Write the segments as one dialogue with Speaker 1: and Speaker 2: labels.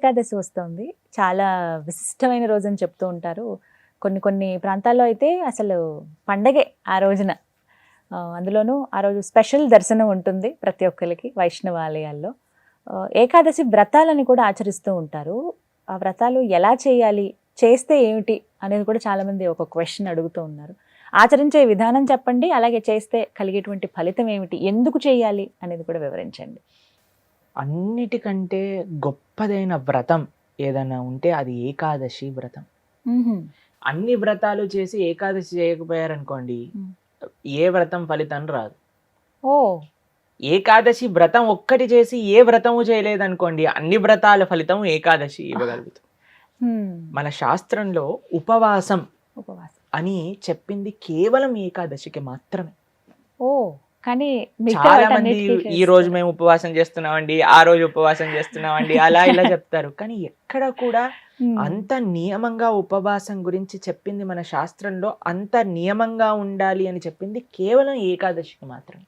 Speaker 1: ఏకాదశి వస్తోంది. చాలా విశిష్టమైన రోజని చెప్తూ ఉంటారు. కొన్ని కొన్ని ప్రాంతాల్లో అయితే అసలు పండగే ఆ రోజున. అందులోనూ ఆ రోజు స్పెషల్ దర్శనం ఉంటుంది ప్రతి ఒక్కరికి వైష్ణవ ఆలయాల్లో. ఏకాదశి వ్రతాలని కూడా ఆచరిస్తూ ఉంటారు. ఆ వ్రతాలు ఎలా చేయాలి? చేస్తే ఏమిటి? అనేది కూడా చాలామంది ఒక క్వెషన్ అడుగుతూ ఉన్నారు. ఆచరించే విధానం చెప్పండి. అలాగే చేస్తే కలిగేటువంటి ఫలితం ఏమిటి? ఎందుకు చేయాలి? అనేది కూడా వివరించండి.
Speaker 2: అన్నిటికంటే గొప్పదైన వ్రతం ఏదైనా ఉంటే అది ఏకాదశి వ్రతం. అన్ని వ్రతాలు చేసి ఏకాదశి చేయకపోయారనుకోండి, ఏ వ్రతం ఫలితం రాదు.
Speaker 1: ఓ
Speaker 2: ఏకాదశి వ్రతం ఒక్కటి చేసి ఏ వ్రతము చేయలేదనుకోండి, అన్ని వ్రతాల ఫలితం ఏకాదశి ఇవ్వగలుగుతాం. మన శాస్త్రంలో ఉపవాసం అని చెప్పింది కేవలం ఏకాదశికి మాత్రమే.
Speaker 1: ఓ కానీ
Speaker 2: చాలా మంది ఈ రోజు మేము ఉపవాసం చేస్తున్నామండి, ఆ రోజు ఉపవాసం చేస్తున్నామండి, అలా ఇలా చెప్తారు. కానీ ఎక్కడ కూడా అంత నియమంగా ఉపవాసం గురించి చెప్పింది మన శాస్త్రంలో, అంత నియమంగా ఉండాలి అని చెప్పింది కేవలం ఏకాదశికి మాత్రమే.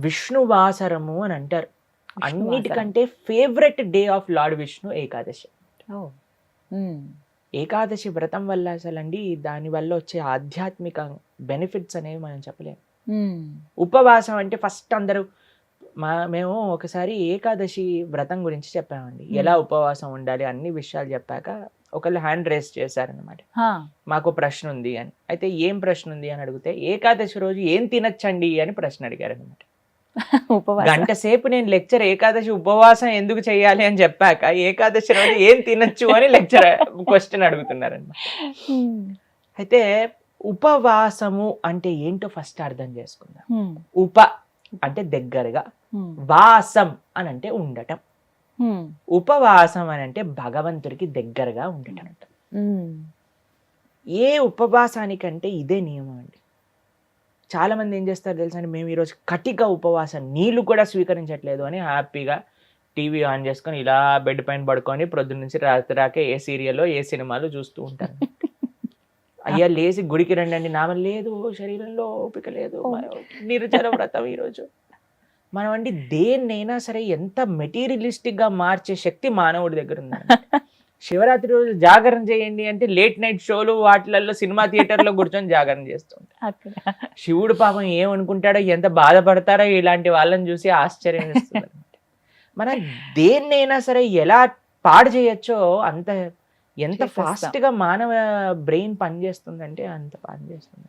Speaker 2: విష్ణువాసరము అని అంటారు. అన్నిటికంటే favourite day of lord Vishnu Ekadashi. Ekadashi వ్రతం వల్ల అసలండి దాని వల్ల వచ్చే ఆధ్యాత్మిక బెనిఫిట్స్ అనేవి మనం చెప్పలేము. ఉపవాసం అంటే ఫస్ట్ అందరూ మేము ఒకసారి ఏకాదశి వ్రతం గురించి చెప్పామండి, ఎలా ఉపవాసం ఉండాలి అన్ని విషయాలు చెప్పాక ఒకళ్ళు హ్యాండ్ రేస్ చేశారనమాట, మాకు ప్రశ్న ఉంది అని. అయితే ఏం ప్రశ్న ఉంది అని అడిగితే, ఏకాదశి రోజు ఏం తినచ్చండి అని ప్రశ్న అడిగారు అనమాట. గంట సేపు నేను లెక్చర్ ఏకాదశి ఉపవాసం ఎందుకు చేయాలి అని చెప్పాక ఏకాదశి రోజు ఏం తినచ్చు అని లెక్చర్ క్వశ్చన్ అడుగుతున్నారన్నమాట. అయితే ఉపవాసము అంటే ఏంటో ఫస్ట్ అర్థం చేసుకుందాం. ఉప అంటే దగ్గరగా, వాసం అని అంటే ఉండటం. ఉపవాసం అని అంటే భగవంతుడికి దగ్గరగా ఉండటం. ఏ ఉపవాసానికంటే ఇదే నియమం అండి. చాలా మంది ఏం చేస్తారు తెలుసా అండి, మేము ఈరోజు కటిక ఉపవాసం, నీళ్లు కూడా స్వీకరించట్లేదు అని హ్యాపీగా టీవీ ఆన్ చేసుకొని ఇలా బెడ్ పైన పడుకొని ప్రొద్దున నుంచి రాత్రి రాకే ఏ సీరియల్లో ఏ సినిమాలు చూస్తూ ఉంటారు. అయ్యా లేచి గుడికి రండి, నామం లేదు, శరీరంలో ఓపిక లేదు, నిర్జల వ్రతం ఈరోజు. మనం అండి దేన్నైనా సరే ఎంత మెటీరియలిస్టిక్ గా మార్చే శక్తి మానవుడి దగ్గర ఉంది. శివరాత్రి రోజు జాగరణ చేయండి అంటే లేట్ నైట్ షోలు వాటిలలో సినిమా థియేటర్లో కూర్చొని జాగరణ చేస్తుంటారు. శివుడు పాపం ఏమనుకుంటాడో, ఎంత బాధపడతారో ఇలాంటి వాళ్ళని చూసి ఆశ్చర్యం వేస్తుంది అనమాట. మనం దేన్నైనా సరే ఎలా పాడు చేయొచ్చో అంత, ఎంత ఫాస్ట్ గా మానవ బ్రెయిన్ పనిచేస్తుందంటే అంత పనిచేస్తుంది.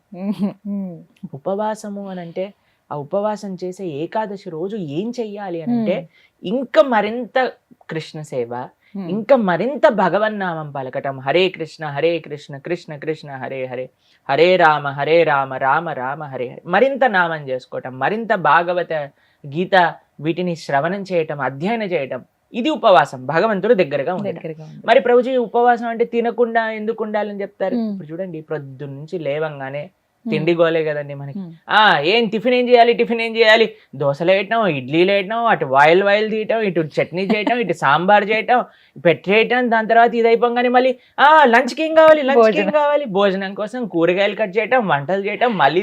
Speaker 2: ఉపవాసము అని అంటే, ఆ ఉపవాసం చేసే ఏకాదశి రోజు ఏం చెయ్యాలి అని అంటే, ఇంకా మరింత కృష్ణ సేవ, ఇంకా మరింత భగవన్నామం పలకటం. హరే కృష్ణ కృష్ణ కృష్ణ హరే హరే, హరే రామ రామ రామ హరే హరే. మరింత నామం చేసుకోవటం, మరింత భాగవత గీత వీటిని శ్రవణం చేయటం, అధ్యయనం చేయటం. ఇది ఉపవాసం, భగవంతుడు దగ్గరగా ఉండటం. మరి ప్రభుజీ ఉపవాసం అంటే తినకుండా ఎందుకు ఉండాలని చెప్తారు? ఇప్పుడు చూడండి, ప్రొద్దున నుంచి లేవంగానే తిండి గోలే కదండి మనకి. ఏం టిఫిన్ ఏం చేయాలి, దోశలు వేయటం, ఇడ్లీలు వేయటం, అటు వాయిల్ తీయటం, ఇటు చట్నీ చేయటం, ఇటు సాంబార్ చేయటం, పెట్టేయటం. దాని తర్వాత ఇది అయిపోగానే మళ్ళీ లంచ్కి ఏం కావాలి, భోజనం కోసం కూరగాయలు కట్ చేయటం, వంటలు చేయటం, మళ్ళీ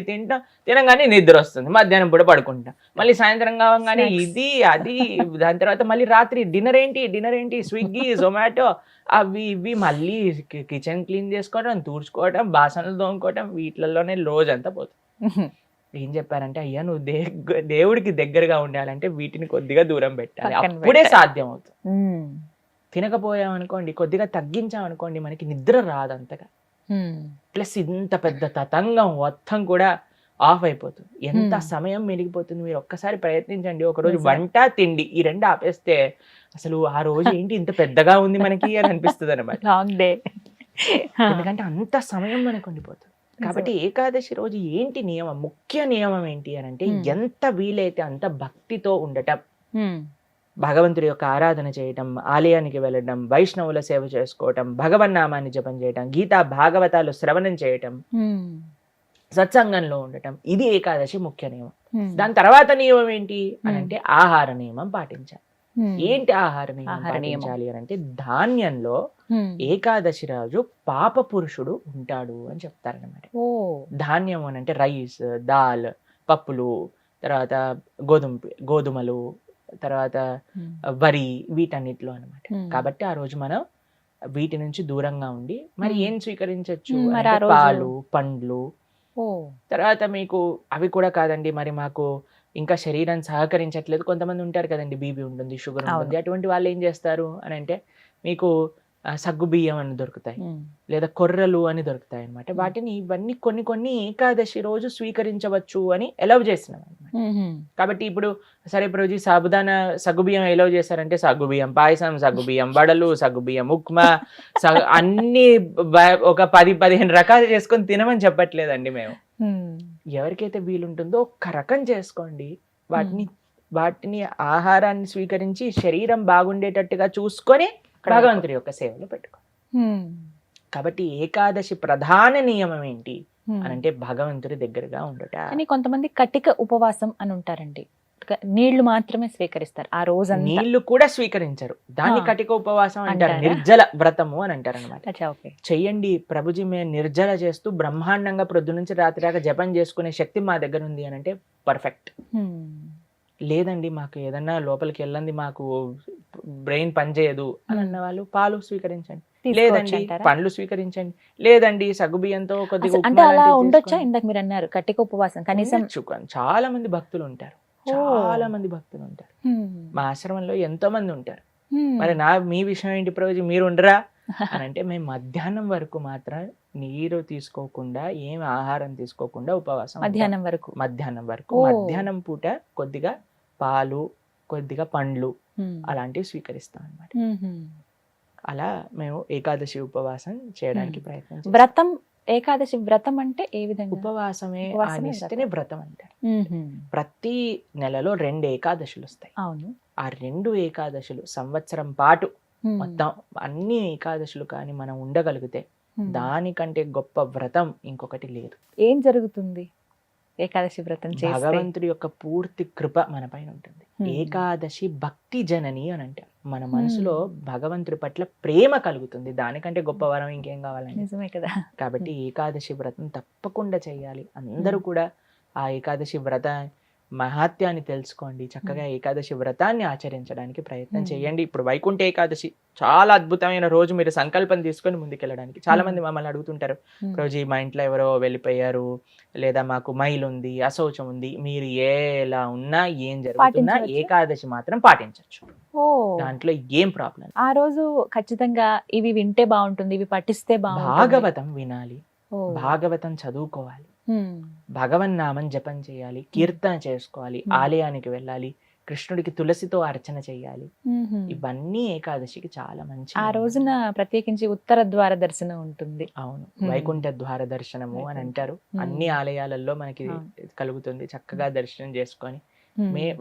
Speaker 2: తినగానే నిద్ర వస్తుంది, మధ్యాహ్నం పూట పడుకుంటాం, మళ్ళీ సాయంత్రం కావగానే ఇది అది. దాని తర్వాత మళ్ళీ రాత్రి డిన్నర్ ఏంటి, స్విగ్గీ జొమాటో అవి ఇవి, మళ్ళీ కిచెన్ క్లీన్ చేసుకోవడం, తూడ్చుకోవడం, బాసనలు తోముకోవడం, వీటిలలోనే రోజంతా పోతుంది. ఏం చెప్పారంటే, అయ్యా నువ్వు దేవుడికి దగ్గరగా ఉండాలంటే వీటిని కొద్దిగా దూరం పెట్టాలి, అప్పుడే సాధ్యం అవుతుంది. తినకపోయామనుకోండి, కొద్దిగా తగ్గించామనుకోండి, మనకి నిద్ర రాదు అంతగా. ప్లస్ ఇంత పెద్ద తతంగం మొత్తం కూడా ఆఫ్ అయిపోతుంది. ఎంత సమయం మెలిగిపోతుంది. మీరు ఒక్కసారి ప్రయత్నించండి. ఒకరోజు వంట తిండి ఈ రెండు ఆపేస్తే అసలు ఆ రోజు ఏంటి ఇంత పెద్దగా ఉంది మనకి అని అనిపిస్తుంది అనమాట.
Speaker 1: Long day.
Speaker 2: ఎందుకంటే అంత సమయం మనకు ఉండిపోతుంది. కాబట్టి ఏకాదశి రోజు ఏంటి నియమం, ముఖ్య నియమం ఏంటి అని అంటే, ఎంత వీలైతే అంత భక్తితో ఉండటం, భగవంతుడి యొక్క ఆరాధన చేయటం, ఆలయానికి వెళ్ళడం, వైష్ణవుల సేవ చేసుకోవటం, భగవన్నామాన్ని జపం చేయటం, గీతా భాగవతాలు శ్రవణం చేయటం, సత్సంగంలో ఉండటం. ఇది ఏకాదశి ముఖ్య నియమం. దాని తర్వాత నియమం ఏంటి అని అంటే, ఆహార నియమం పాటించాలి. ఏంటి ఆహార నియమం పాటించాలి అని అంటే, ధాన్యంలో ఏకాదశి రోజు పాప పురుషుడు ఉంటాడు అని చెప్తారనమాట. ధాన్యం అని అంటే రైస్, దాల్, పప్పులు, తర్వాత గోధుమలు, తర్వాత వరి, వీటన్నిటిలో అనమాట. కాబట్టి ఆ రోజు మనం వీటి నుంచి దూరంగా ఉండి మరి ఏం స్వీకరించవచ్చు
Speaker 1: మరి
Speaker 2: అంటే
Speaker 1: ఆ రోజు-
Speaker 2: పాలు, పండ్లు.
Speaker 1: ఓ
Speaker 2: తర్వాత మీకు అవి కూడా కాదండి, మరి మాకు ఇంకా శరీరం సహకరించట్లేదు, కొంతమంది ఉంటారు కదండి, బీపీ ఉంటుంది, షుగర్ ఉంటుంది, అటువంటి వాళ్ళు ఏం చేస్తారు అని అంటే మీకు సగ్గు బియ్యం అని దొరుకుతాయి, లేదా కొర్రలు అని దొరుకుతాయి అనమాట. వాటిని ఇవన్నీ కొన్ని కొన్ని ఏకాదశి రోజు స్వీకరించవచ్చు అని ఎలవ్ చేసినాం అనమాట. కాబట్టి ఇప్పుడు సరే ప్రభుజీ సాబుదానా సగ్గుబియ్యం ఎలవ్ చేశారంటే సగ్గుబియ్యం పాయసం, సగ్గుబియ్యం వడలు, సగ్గుబియ్యం ఉప్మా, అన్ని ఒక 10-15 రకాలు చేసుకొని తినమని చెప్పట్లేదండి మేము. ఎవరికైతే వీలుంటుందో ఒక్క రకం చేసుకోండి, వాటిని ఆహారాన్ని స్వీకరించి శరీరం బాగుండేటట్టుగా చూసుకొని భగవంతుడి యొక్క సేవలో పెట్టుకో. కాబట్టి ఏకాదశి ప్రధాన నియమం ఏంటి అని అంటే భగవంతుడి దగ్గరగా ఉండట.
Speaker 1: కానీ కొంతమంది కటిక ఉపవాసం అని ఉంటారండి, నీళ్లు మాత్రమే స్వీకరిస్తారు ఆ రోజు.
Speaker 2: నీళ్లు కూడా స్వీకరించరు, దాన్ని కటిక ఉపవాసం అంటారు, నిర్జల వ్రతము అని అంటారు అనమాట. చెయ్యండి ప్రభుజీ, మేము నిర్జల చేస్తూ బ్రహ్మాండంగా ప్రొద్దు నుంచి రాత్రి దాకా జపం చేసుకునే శక్తి మా దగ్గర ఉంది అని అంటే పర్ఫెక్ట్. లేదండి మాకు ఏదన్నా లోపలికి వెళ్ళండి, మాకు బ్రెయిన్ పనిచేయదు అని అన్న వాళ్ళు పాలు స్వీకరించండి, లేదండి పండ్లు స్వీకరించండి, లేదండి సగ్గుబియ్యంతో కొద్దిగా
Speaker 1: అంటే అలా ఉండొచ్చా? ఇందాక మీరు అన్నారు కటిక ఉపవాసం కనీసం.
Speaker 2: చాలా మంది భక్తులు ఉంటారు, చాలా మంది భక్తులు ఉంటారు, మా ఆశ్రమంలో ఎంతో మంది ఉంటారు. మరి మీ విషయం ఏంటి ప్రభుజీ, మీరు ఉండరా అని అంటే మేము మధ్యాహ్నం వరకు మాత్రం నీరు తీసుకోకుండా, ఏం ఆహారం తీసుకోకుండా ఉపవాసం.
Speaker 1: మధ్యాహ్నం వరకు
Speaker 2: మధ్యాహ్నం పూట కొద్దిగా పాలు, కొద్దిగా పండ్లు అలాంటివి స్వీకరిస్తాం అన్నమాట. అలా మేము ఏకాదశి ఉపవాసం చేయడానికి ప్రయత్నం.
Speaker 1: వ్రతం, ఏకాదశి వ్రతం అంటే ఏ విధంగా?
Speaker 2: ఉపవాసమే నిష్టనే వ్రతం అంటారు. ప్రతి నెలలో 2 ఏకాదశులు వస్తాయి.
Speaker 1: అవును.
Speaker 2: ఆ 2 ఏకాదశులు సంవత్సరం పాటు మొత్తం అన్ని ఏకాదశులు కానీ మనం ఉండగలిగితే దానికంటే గొప్ప వ్రతం ఇంకొకటి లేదు.
Speaker 1: ఏం జరుగుతుంది ఏకాదశి వ్రతం చేస్తే?
Speaker 2: భగవంతుడి యొక్క పూర్తి కృప మన పైన ఉంటుంది. ఏకాదశి భక్తి జనని అని అంటారు. మన మనసులో భగవంతుడి పట్ల ప్రేమ కలుగుతుంది, దానికంటే గొప్ప వరం ఇంకేం కావాలండి?
Speaker 1: నిజమే కదా.
Speaker 2: కాబట్టి ఏకాదశి వ్రతం తప్పకుండా చేయాలి. అందరూ కూడా ఆ ఏకాదశి వ్రత మహాత్యాన్ని తెలుసుకోండి, చక్కగా ఏకాదశి వ్రతాన్ని ఆచరించడానికి ప్రయత్నం చేయండి. ఇప్పుడు వైకుంఠ ఏకాదశి చాలా అద్భుతమైన రోజు, మీరు సంకల్పం తీసుకొని ముందుకెళ్ళడానికి. చాలా మంది మమ్మల్ని అడుగుతుంటారు, రోజు మా ఇంట్లో ఎవరో వెళ్ళిపోయారు, లేదా మాకు మైల్ ఉంది, అశౌచం ఉంది, మీరు ఎలా ఉన్నా ఏం జరుగుతున్నా ఏకాదశి మాత్రం పాటించవచ్చు, దాంట్లో ఏం ప్రాబ్లం.
Speaker 1: ఆ రోజు ఖచ్చితంగా ఇవి వింటే బాగుంటుంది, ఇవి పఠిస్తే బాగుంటుంది.
Speaker 2: భాగవతం వినాలి, భాగవతం చదువుకోవాలి, భగవన్నామం జపం చేయాలి, కీర్తన చేసుకోవాలి, ఆలయానికి వెళ్ళాలి, కృష్ణుడికి తులసితో అర్చన చేయాలి. ఇవన్నీ ఏకాదశికి చాలా మంచి.
Speaker 1: ఆ రోజున ప్రత్యేకించి ఉత్తర ద్వార దర్శనం ఉంటుంది.
Speaker 2: అవును, వైకుంఠ ద్వార దర్శనము అని అంటారు. అన్ని ఆలయాలలో మనకి కలుగుతుంది, చక్కగా దర్శనం చేసుకొని.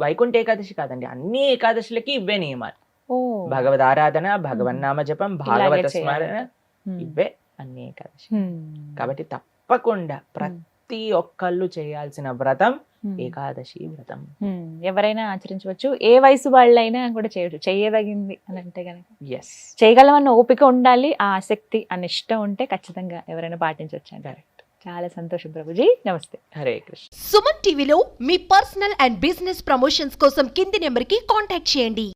Speaker 2: వైకుంఠ ఏకాదశి కాదండి, అన్ని ఏకాదశులకి ఇవే నియమాలు. భగవద్ ఆరాధన, భగవన్నామ జపం, భాగవత స్మరణ, ఇవే అన్ని ఏకాదశి. కాబట్టి తప్పకుండా ప్రతి ఒక్కళ్ళు చేయాల్సిన వ్రతం ఏకాదశి వ్రతం.
Speaker 1: ఎవరైనా ఆచరించవచ్చు, ఏ వయసు వాళ్ళైనా కూడా చేయవచ్చు, చేయదగింది అని అంటే కనుక.
Speaker 2: ఎస్,
Speaker 1: చేయగలమన్న ఓపిక ఉండాలి, ఆ ఆసక్తి, ఆ నిష్ట ఉంటే ఖచ్చితంగా ఎవరైనా పాటించవచ్చు అంటారు. చాలా సంతోషం ప్రభుజీ, నమస్తే.
Speaker 2: హరే కృష్ణ.
Speaker 3: సుమన్ టీవీలో మీ పర్సనల్ అండ్ బిజినెస్ ప్రమోషన్స్ కోసం కింది నెంబర్కి కాంటాక్ట్ చేయండి.